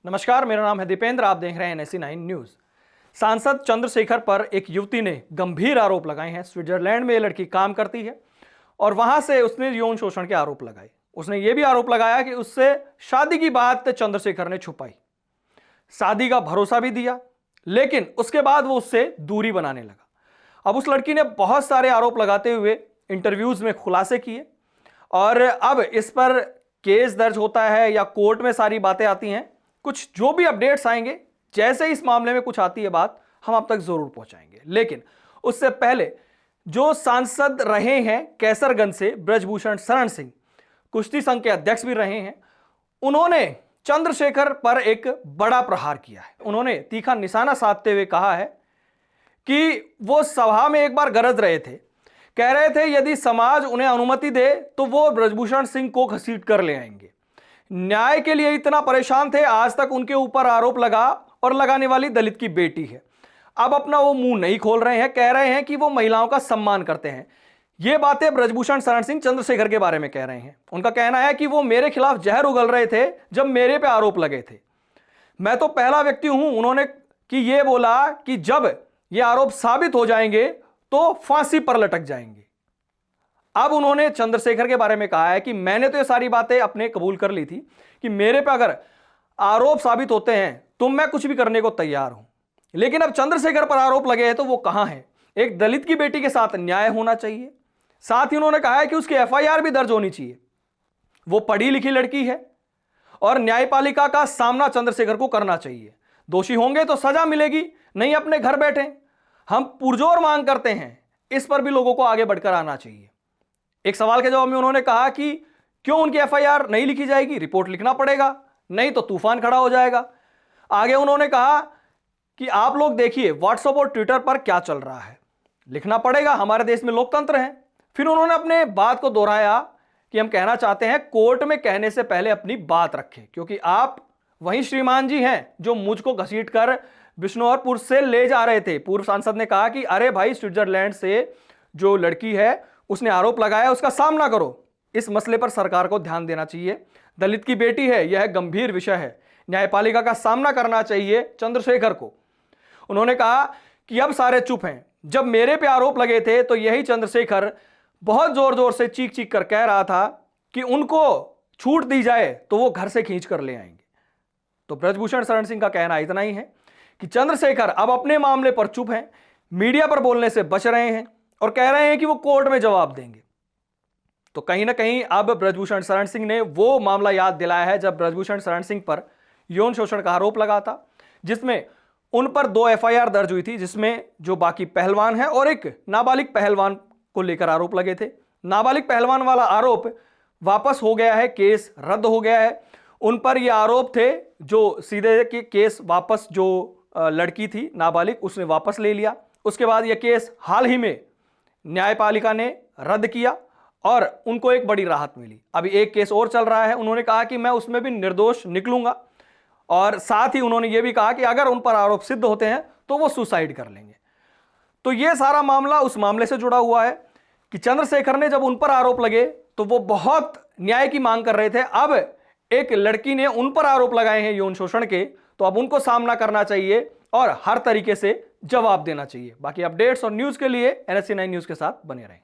नमस्कार, मेरा नाम है दीपेंद्र। आप देख रहे हैं NSE9 न्यूज। सांसद चंद्रशेखर पर एक युवती ने गंभीर आरोप लगाए हैं। स्विट्जरलैंड में ये लड़की काम करती है और वहां से उसने यौन शोषण के आरोप लगाए। उसने ये भी आरोप लगाया कि उससे शादी की बात चंद्रशेखर ने छुपाई, शादी का भरोसा भी दिया, लेकिन उसके बाद वो उससे दूरी बनाने लगा। अब उस लड़की ने बहुत सारे आरोप लगाते हुए इंटरव्यूज में खुलासे किए और अब इस पर केस दर्ज होता है या कोर्ट में सारी बातें आती हैं। कुछ जो भी अपडेट्स आएंगे, जैसे इस मामले में कुछ आती है बात, हम आप तक जरूर पहुंचाएंगे। लेकिन उससे पहले जो सांसद रहे हैं कैसरगंज से, ब्रजभूषण शरण सिंह, कुश्ती संघ के अध्यक्ष भी रहे हैं, उन्होंने चंद्रशेखर पर एक बड़ा प्रहार किया है। उन्होंने तीखा निशाना साधते हुए कहा है कि वो सभा में एक बार गरज रहे थे, कह रहे थे यदि समाज उन्हें अनुमति दे तो वो ब्रजभूषण सिंह को घसीट कर ले आएंगे। न्याय के लिए इतना परेशान थे, आज तक उनके ऊपर आरोप लगा और लगाने वाली दलित की बेटी है। अब अपना वो मुंह नहीं खोल रहे हैं, कह रहे हैं कि वो महिलाओं का सम्मान करते हैं। ये बातें ब्रजभूषण शरण सिंह चंद्रशेखर के बारे में कह रहे हैं। उनका कहना है कि वो मेरे खिलाफ जहर उगल रहे थे जब मेरे पे आरोप लगे थे। मैं तो पहला व्यक्ति हूं, उन्होंने कि ये बोला कि जब ये आरोप साबित हो जाएंगे तो फांसी पर लटक जाएंगे। अब उन्होंने चंद्रशेखर के बारे में कहा है कि मैंने तो ये सारी बातें अपने कबूल कर ली थी कि मेरे पे अगर आरोप साबित होते हैं तो मैं कुछ भी करने को तैयार हूं, लेकिन अब चंद्रशेखर पर आरोप लगे हैं तो वो कहां है। एक दलित की बेटी के साथ न्याय होना चाहिए। साथ ही उन्होंने कहा है कि उसकी FIR भी दर्ज होनी चाहिए। वो पढ़ी लिखी लड़की है और न्यायपालिका का सामना चंद्रशेखर को करना चाहिए। दोषी होंगे तो सजा मिलेगी, नहीं अपने घर बैठे। हम पुरजोर मांग करते हैं, इस पर भी लोगों को आगे बढ़कर आना चाहिए। एक सवाल के जवाब में उन्होंने कहा कि क्यों उनकी FIR नहीं लिखी जाएगी, रिपोर्ट लिखना पड़ेगा, नहीं तो तूफान खड़ा हो जाएगा। आगे उन्होंने कहा कि आप लोग देखिए व्हाट्सएप और ट्विटर पर क्या चल रहा है, लिखना पड़ेगा, हमारे देश में लोकतंत्र है। फिर उन्होंने अपने बात को दोहराया कि हम कहना चाहते हैं कोर्ट में कहने से पहले अपनी बात रखें, क्योंकि आप वही श्रीमान जी हैं जो मुझको घसीट कर बिश्नौरपुर से ले जा रहे थे। पूर्व सांसद ने कहा कि अरे भाई, स्विट्जरलैंड से जो लड़की है उसने आरोप लगाया, उसका सामना करो। इस मसले पर सरकार को ध्यान देना चाहिए। दलित की बेटी है, यह गंभीर विषय है, न्यायपालिका का सामना करना चाहिए चंद्रशेखर को। उन्होंने कहा कि अब सारे चुप हैं, जब मेरे पे आरोप लगे थे तो यही चंद्रशेखर बहुत जोर जोर से चीख चीख कर कह रहा था कि उनको छूट दी जाए तो वो घर से खींच कर ले आएंगे। तो ब्रजभूषण शरण सिंह का कहना इतना ही है कि चंद्रशेखर अब अपने मामले पर चुप हैं, मीडिया पर बोलने से बच रहे हैं और कह रहे हैं कि वो कोर्ट में जवाब देंगे। तो कहीं ना कहीं अब ब्रजभूषण शरण सिंह ने वो मामला याद दिलाया है जब ब्रजभूषण शरण सिंह पर यौन शोषण का आरोप लगा था, जिसमें उन पर 2 FIR दर्ज हुई थी, जिसमें जो बाकी पहलवान है और एक नाबालिग पहलवान को लेकर आरोप लगे थे। नाबालिग पहलवान वाला आरोप वापस हो गया है, केस रद्द हो गया है। उन पर ये आरोप थे जो सीधे के केस वापस, जो लड़की थी नाबालिग, उसने वापस ले लिया। उसके बाद यह केस हाल ही में न्यायपालिका ने रद्द किया और उनको एक बड़ी राहत मिली। अभी एक केस और चल रहा है, उन्होंने कहा कि मैं उसमें भी निर्दोष निकलूंगा और साथ ही उन्होंने ये भी कहा कि अगर उन पर आरोप सिद्ध होते हैं तो वो सुसाइड कर लेंगे। तो ये सारा मामला उस मामले से जुड़ा हुआ है कि चंद्रशेखर ने जब उन पर आरोप लगे तो वो बहुत न्याय की मांग कर रहे थे। अब एक लड़की ने उन पर आरोप लगाए हैं यौन शोषण के, तो अब उनको सामना करना चाहिए और हर तरीके से जवाब देना चाहिए। बाकी अपडेट्स और न्यूज के लिए NSE9 न्यूज के साथ बने रहें।